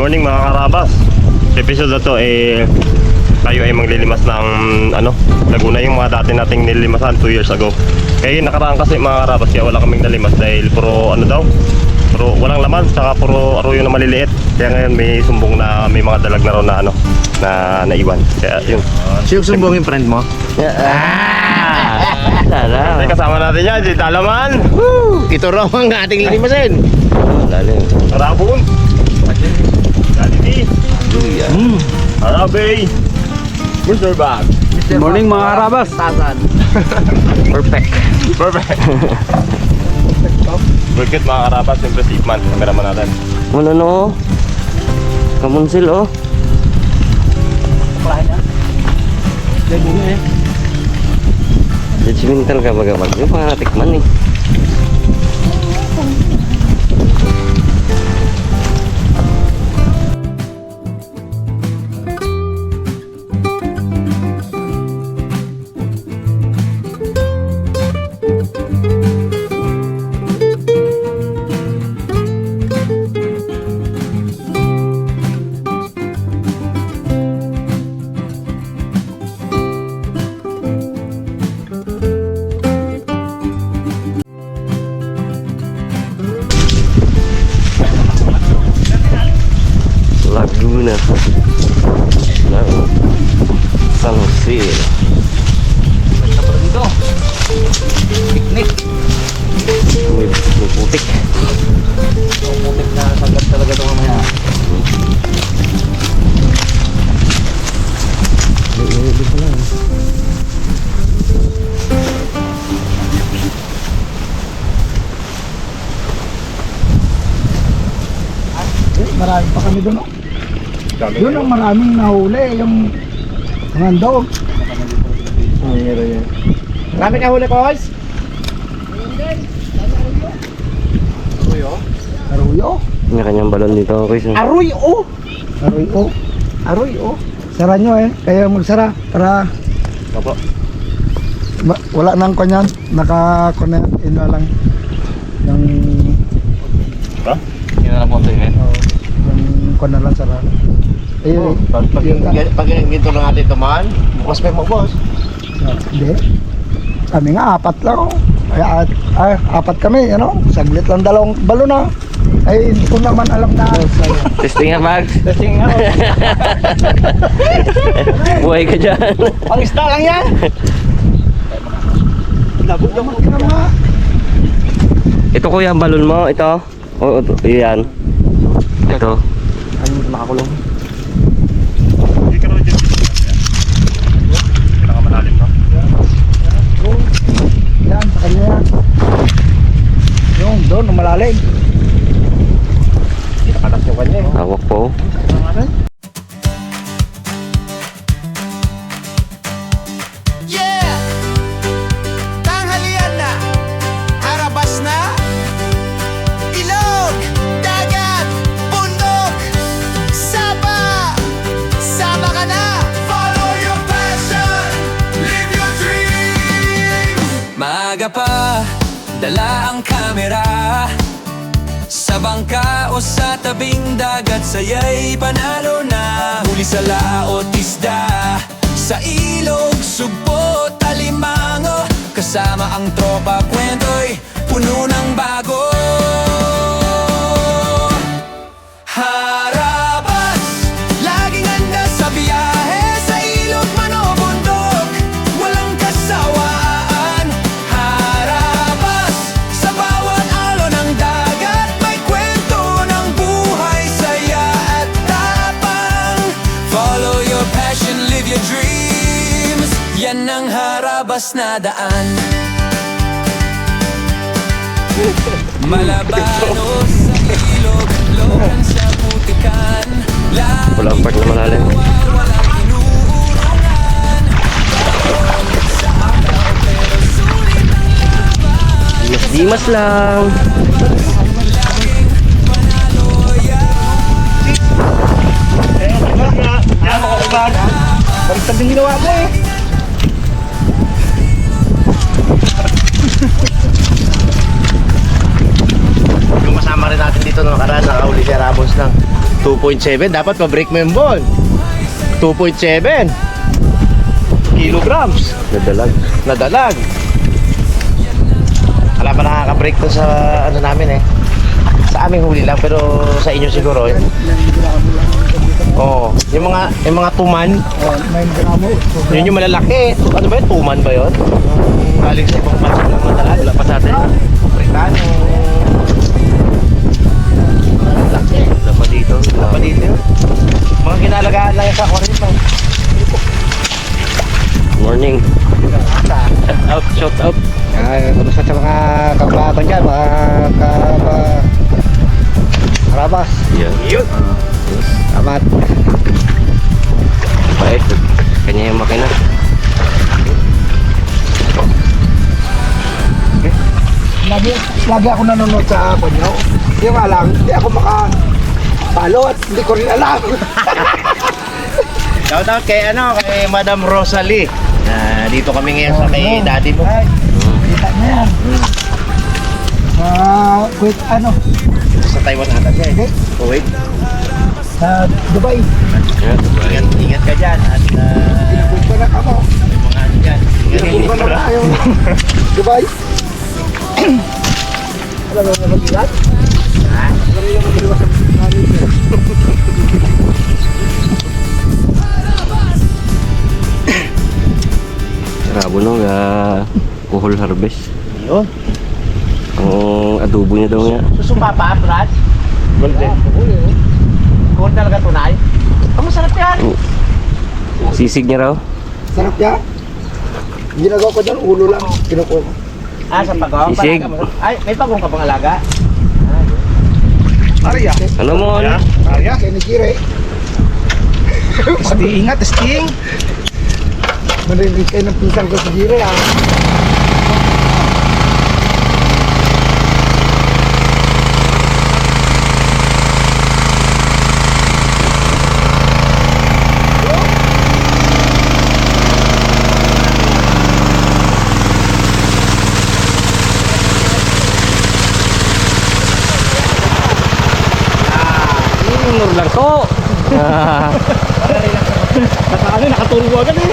morning mga karabas. Sa episode na to tayo ay maglilimas ng Laguna, yung mga dati nating nililimasan 2 years ago. Kaya nakaraan kasi mga karabas, kaya wala kaming nalimas dahil puro puro walang laman, saka puro arroyo na maliliit. Kaya ngayon may sumbong na may mga dalag na raw na na naiwan. Kaya yun. Sino sumbong yung friend mo? May kasama natin yan, si Dalaman. Ito raw ang ating lilimasin. Rabon. Daliti. Arabe. Mr. Bag. Good morning mga karabas. Perfect. Burkit mga karabas, yung Steve-man, kameraman natin. Ano kamunsil oh. Judgmental ka baga-bag. Yung pangatikman eh. Laguna San Jose. Dito. Picnic. May putik. Putik na sagad talaga ito mamaya. Marami pa kami doon. Doon ang maraming nahuli, yung mga dog. Marami ka huli, boys? Aruyo. May kanyang balon dito. Okay, Aruyo! Aruyo. Aruyo. Sara nyo kaya magsara para wala nang kanyan. Naka-connect in na lang yung Yun na lang po ito yung kon na lang sara. Pag ginto lang natin ito man, bukas pa mo, boss. Hindi. Kami nga apat lang. Kaya apat kami, saglit lang dalawang balon na. Ay, hindi ko naman alam na. testing nga Max. Testing nga. Buhay ka dyan. Ang isda lang yan! Labog naman nga. Ito kuya ang balon mo. Ito. O yan. Ito. Ano nakakulong? Hindi ka naman dyan. Pinakamalalim, no? Yan, sa kanya yan. Yung doon, malalim. Pinakalas yung kanya eh. Hawak po. Yeah! Tanghalian na, harabas na, ilog, dagat, bundok, sapa, sama ka na. Follow your passion, live your dreams. Maaga pa, dala ang kamera, sa bangka o sa tabing dagat, saya'y panalo na. Huli sa laot, isda, sa ilog, sugpo, talimango, kasama ang tropa, kwento'y puno ng bago. Harabas, laging handa sa biyahe, sa ilog man o bundok, walang kasawaan. Harabas, sa bawat alon ng dagat, may kwento ng buhay, saya at tapang. Follow your passion, live your dreams, yan ang harabas na daan. Malabanos sa ilog, lokan sa putikan, Walang part na malalim. walang inuurungan. Sa araw pero sulit ang laban. Dimas lang. Laging panalo yan. Yan, makakabag. Baliktad yung ginawa mo eh. Yung kasama rin natin dito nung nakaraan, nakahuli si Rabons lang. 2.7. Dapat pa-break mo yung ball. 2.7 kilograms na dalag. Wala pa nakaka-break to sa ano namin eh. Sa aming huli lang, pero sa inyo siguro eh. Oo, yung mga tuman, 9 gramo. yun yung malalaki. Ano ba yun? Tuman ba yun? Galing sa ibang bansa ng mga dalag. Wala pa sa atin. Britano. Laki. Wala pa dito. Wala pa dito yun. Mga kinalagaan lang yung sa aquarium pa. Morning. Shout out. Kamusta sa mga kabakan dyan, mga karabas. Yan. Yun. Amat. Bait. Kanya yung makina. Lagi ako nanonood sa banyo. Hindi nga lang, hindi ako makapalo at hindi ko rin alam. Shout out kay Madam Rosalie. Dito kami ngayon sa kay daddy mo. Ay, kita niya yan. Wait, Sa Taiwan ata siya eh. Kuwait. sa Dubai. Ingat ka dyan. At Pinagpunta na ako. may mga ano dyan. Pinagpunta na tayo. Dubai. Alam mo na mag-ilat? Pero yung mag-iwas sa namin. Rabo no, kuhol harvest. Yun. Ang adobo niya daw nga. Susumpa pa, Brad? Golden. Kung talaga tunay. Ang masarap yan. Sisig niya raw. Sarap yan. Ginagawa ko dyan, ulo lang. Kinukuha ko. Sa pagawang Sisig. Ay, may pagawang ka pang alaga? Arya. Ano mo? Ano? Arya. Kaya nagire. Ingat, sting. Marinig kayo ng pisang ko sa gire ah. Minor lang to. Nakatulog ko agad eh.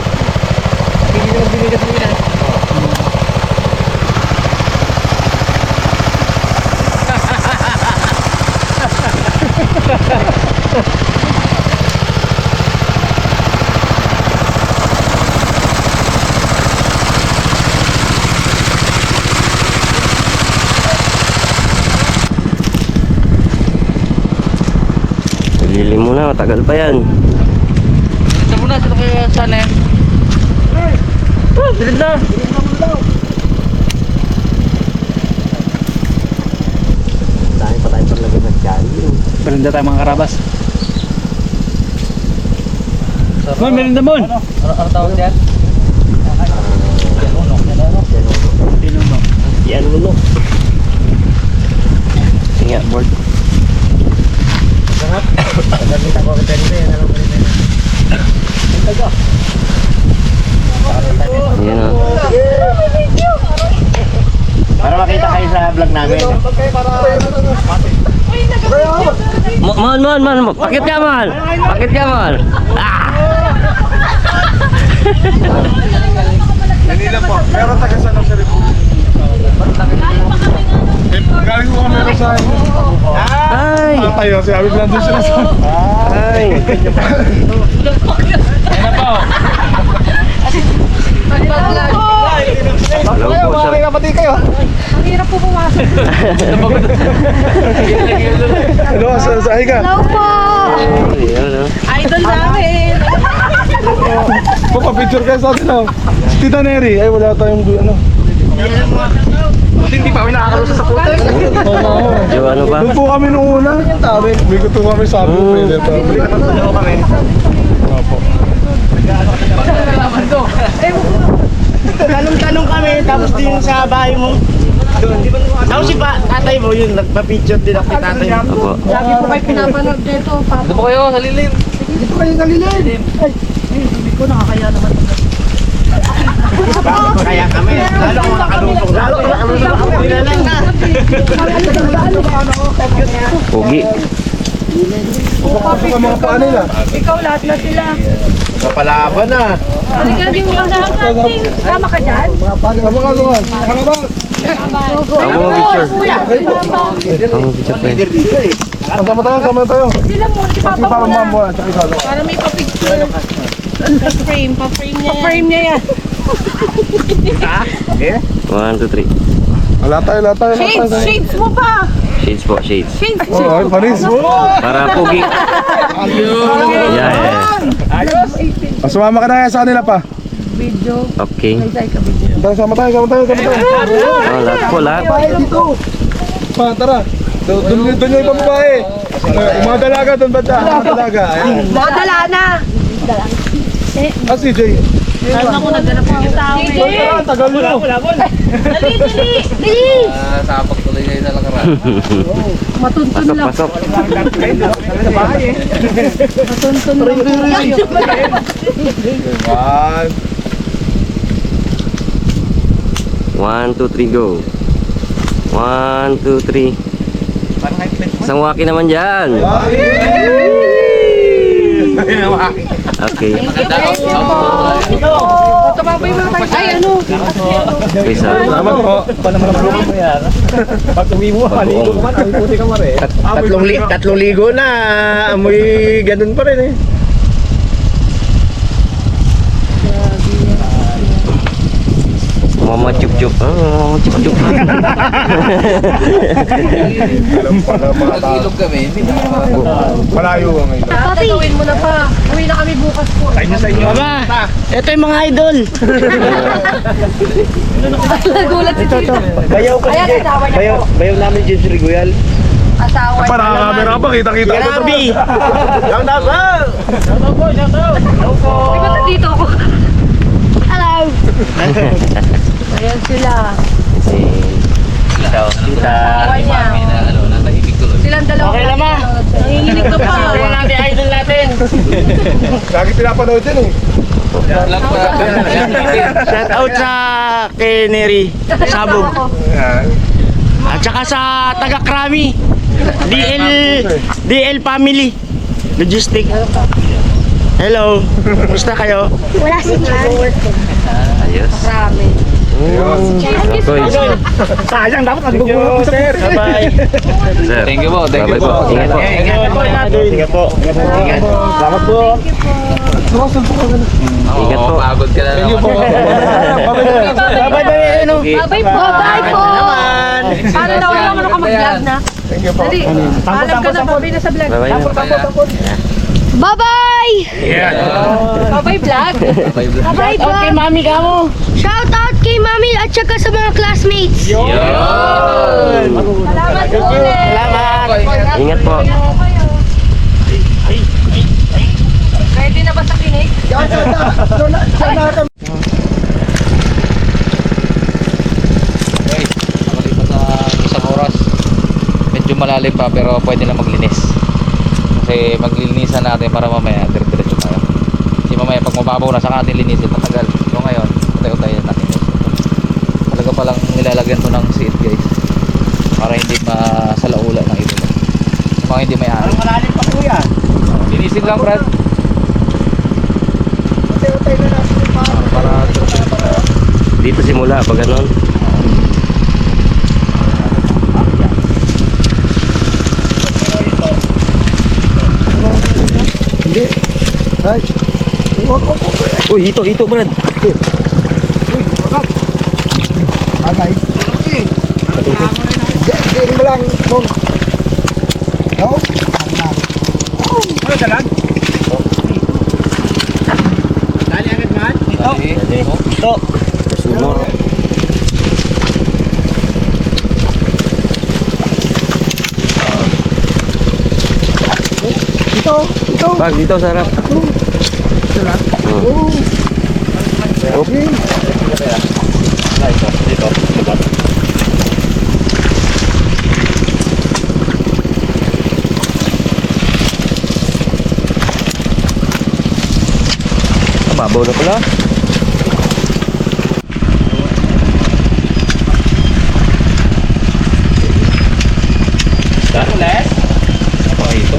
Hindi naman binigas mo yan. Lilim mo na, matagal pa yan. Ito muna, ito kayo sana eh. Dilit na. Dahil pa tayo parlagay ng dyan. Merinda tayo mga karabas. Mon, merinda mon! Ano tawag dyan? Yan mo no. Tinga board. Sarap. Pagkakita ko kita dito yan. Alam ko rin yan. Ito Yan o. para makita kayo sa vlog namin. Man. Pakit ka man. Pakit ka man. Manila po, pero taga San Jose Republic. Galing ko kami sa Ay. tayo, si Abib nandun sila sa... Ay. Hello po sir. Kapatid kayo. Ang hirap po pumasok. Hello, sa higa. Hello po! Yan o. Idol namin! Papapicture kayo sa atin, oh. Tita Neri, ay wala tayong ano. Hindi pa kami nakakaroon sa puti. Oo. Yung ano ba? Doon po kami nung una. May gusto kami sa amin. Pwede ito. Opo. Tanong kami, tapos din sa bahay mo. Tapos si tatay mo yun, nagpa-picture din ako kay tatay mo. Opo. Lagi po kayo pinapanood dito. Ito po kayo sa lilim. Dito kayo nalilin. Ay, Hindi ko nakakaya naman. Kaya kami, lalo kung nakalulong. Lalo kung nakalulong ako, nilalang na. Pogi. Pasok ang mga paa nila. Ikaw lahat na sila. Kapalaban na. Halika din mo lang Tama ka dyan? Mga paa nila. Mga lungan. Kalabas. Ang mga picture. Ang mga picture friend. Sama tayo. Sila mo, si Papa Para mo na. mambo. Tsaka ikaw. Para may pa-picture. Pa-frame niya yan. Pa-frame niya yan. 1, 2, 3. Wala tayo. Shades mo pa. Shades po, shades. Shades. Oh, panis. Para pogi. Yeah. Sumama ka na kaya sa kanila pa. Okay. Sama tayo. Oh, lahat po, lahat. Pa, tara. Doon yung ibang babae. Mga dalaga doon banda. Mga dalaga. Ayan. Madala na. Ah, si Jay. Alam ako naghanap ng tao. Tara, tagal mo. Dali. Matuntun Pasok, lang. pasok. Matuntun lang. One. 1, 2, 3, go. 1, 2, 3. Isang waki naman dyan. Okay. Tumabay mo tayo. Ay, ano? Okay, sir. Salamat po. Tatlong ligo na. Amoy ganun pa rin eh. Mama chup-chup. Oh, chup-chup. Ilog kami. Malayo ang ngayon. Gawin mo na pa. Uwi na kami bukas po. Mama, ito yung mga idol. Nagulat si Tito. Bayaw ko Ayan, asawa niya po. Bayaw namin dyan si Riguyal. Asawa niya. Para camera ka ba? Kita-kita ko. Grabe. Shout out, sir. Di ba nandito ako? Hello. Ayan sila. Asawa niya. Silang dalawa. Okay lang, ma. Nanginginig ka pa. natin, idol natin. Lagi pinapanood yan eh. Shout out sa kay Neri Sabog. At saka sa taga Krami. DL family. Logistic. Hello. Kumusta kayo? Ayos. Marami. Okay. Sayang dapat nagbubuo sir. Bye. Sir. Thank you po, thank you po. Ingat po. Ingat po. Salamat po. Ingat po. Pagod ka na naman. Bye-bye. Ano? Bye po. Bye po. Naman. Paano daw naman ako mag-vlog na? Thank you po. Dali. Alam ka na, babay na sa vlog. Bye-bye. Bye-bye! Bye-bye vlog. Bye-bye vlog. Okay, mami ka mo. Shout out kay mami at saka sa mga classmates. Yun. Salamat po ulit. Salamat. Ingat po. Ready na ba sa kinig? Okay, nakalipas sa isang oras. Medyo malalim pa pero pwede na maglinis. Kasi maglilinisan natin para mamaya dire-diretso tayo. Kasi mamaya pag mababaw na saka natin linisin matagal. So ngayon, utay-utay na natin. Talaga palang nilalagyan to ng seat guys. Para hindi masalaula ng ito. Mga hindi may ari. Malalim pa kuya. Linisin lang Brad. Para Dito simula pag ganun. Hindi. Ay. Uy, ito Brad. Agay. Diyan mo lang. Kung. No? Dali agad man. Ito. Sumor. Ito. Pag dito sarap. Okay. Dito. Mababaw na pala. Apa ito?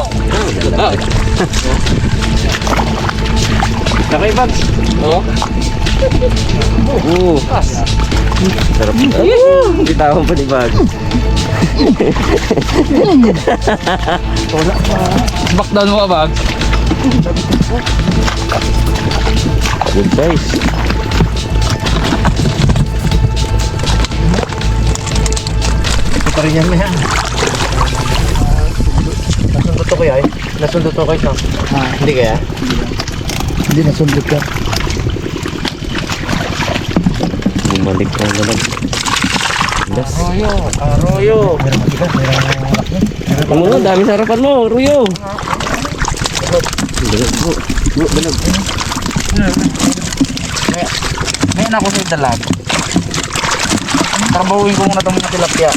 Laki bags. Oo. Sarap. Bitawan pa ni bags. Back down mo ka, bag. Good size. Ito pa rin yan na yan. Nasundot ko kaya eh. Nasundot ko ito. Hindi kaya? Hindi nasundot ka. Bumalik ka naman. Das. Arroyo. Ano, dami sa harapan mo, Ruyo. Dalag po. Dalag. Ngayon ako sa dalag. Trabahuin ko muna itong mga tilapia.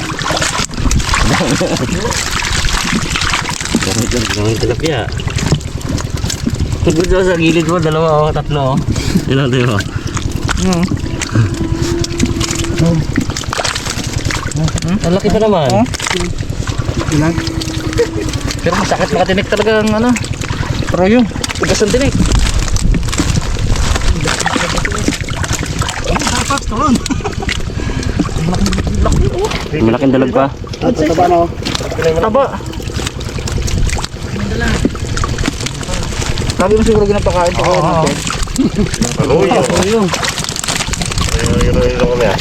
Gamit tilapia. Gusto sa gilid mo, dalawa o tatlo. Ilan tayo? Ang laki pa naman. Ilan? Pero masakit makatinik talaga ang ano. Pero yung tigas ang tinik. Malaking dalag pa. At sa taba no? Taba. Sabi mo siguro ginapakain pa kayo natin. Arroyo. Ruyo. Arroyo kami ah.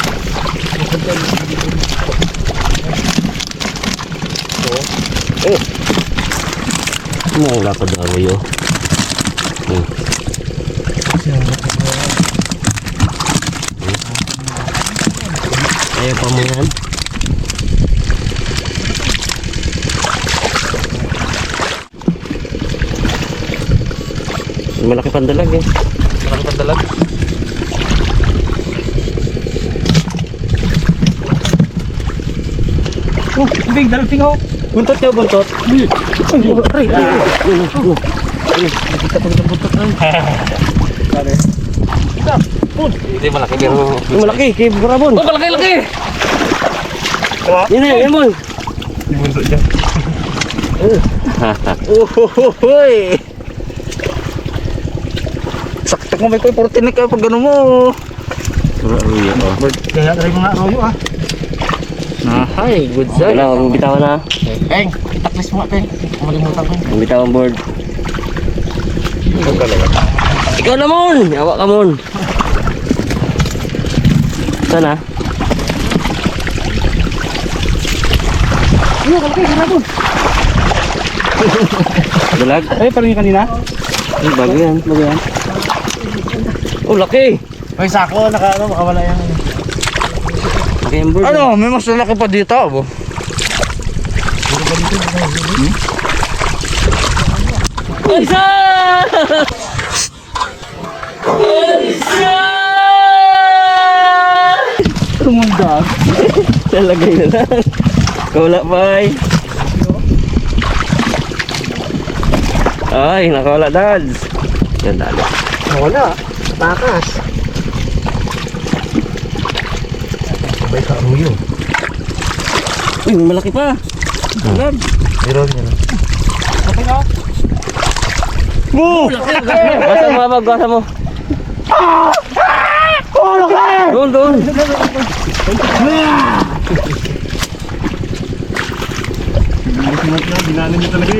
Wala pa daw Ruyo. Ayaw pa mo yan. Malaki pang dalag eh. Malaki pang dalag. Big, dalang tingaw. Buntot niya, buntot. Hindi malaki pero... Yung malaki, kay Brabon. Oh, malaki-laki! Yun na, yan mo. Buntot dyan. Uhuhuhuy. Sakto mo may koy, puro tinik ka pag gano'n mo. Puro Ruyo oh. Kaya try mo nga arroyo ah. Ay, good size. Wala, ang bitawan na. Eng, taklis mo nga, Peng. Malimutan ko. Ang bitawan board. Huwag ka naman. Ikaw na mon! Yawa ka mon. Sana? Dalag? Ay, parang yung kanina. Ay, bago yan. Bago yan. Oh, laki! May sako, makawala yan. Laki yung board. Ano, may mas lalaki pa dito, abo. Isa! Isa! Tumundag. Talagay na lang. Wala pa ay. Ay, nakawala dads. Yan dali. Wala. Takas. Sabay ka arroyo. Uy, may malaki pa. Dalag. Meron yan. Gasa mo, abag, gasa mo. Doon, doon.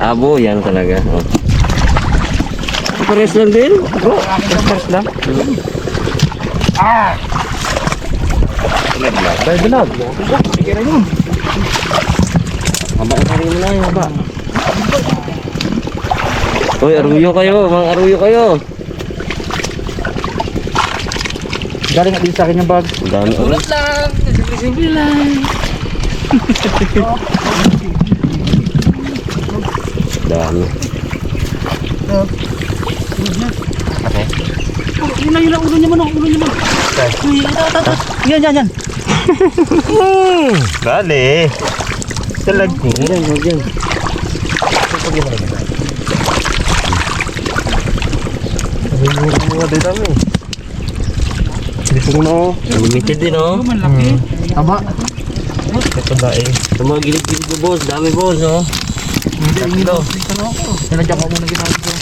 Abo, yan talaga. Oh. Pares lang din. Bro, pares lang. Dahil binag. Haba na rin mo na yung haba. Uy, aruyo kayo. Mga aruyo kayo. Galing nga din sa akin yung bag. Ang dami ulit. Lang! Simple lang. Dami. Yun na, ulo niya mo, ulo niya mo. Yan. Dali. Dalag ko. Yan, huwag yan. Mga day dami. Dito na. Limited din, oh. Malaki. Aba. Ito daing. Sa mga gilid-gilid ko, boss. Dami, boss, oh. Sinadya ko muna ginagawa ko.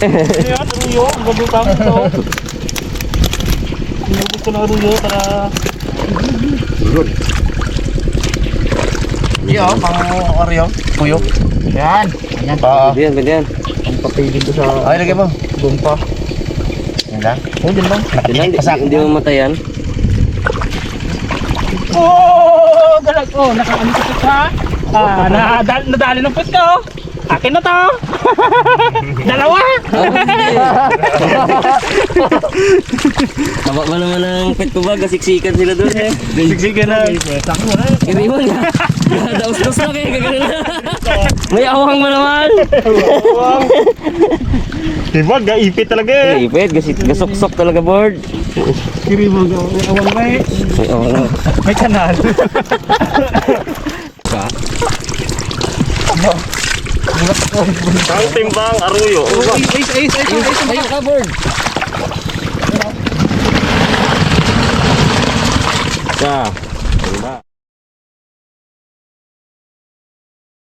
Ayan, Ruyo. Ang ganda kami ito. Inubos ko ng Ruyo para... Iyo, pang Oreo. Puyo. Yan. Yan. Pwede yan, pwede yan. Ang papiling ko sa Okay, lagay mo. gumpa. Yan lang. Oh, din lang. Hindi, Nakatikit pa sa akin. hindi mo matayan. Oh, galag. Oh, nakaano ka sa. Nadali ng puwet ko. Akin na to. Dalawa. Taba ba naman ang pet ko ba? Gasiksikan sila doon eh. Siksikan na. Hindi mo nga. Daos-daos na kayo, gagano na. May awang mo naman. Diba, gaipit talaga eh. Ipit, gasok-sok talaga board. Kiribog. May awang may. May awang na. May kanal. Ang timbang Aruyo. Ayun ka, board. Sa.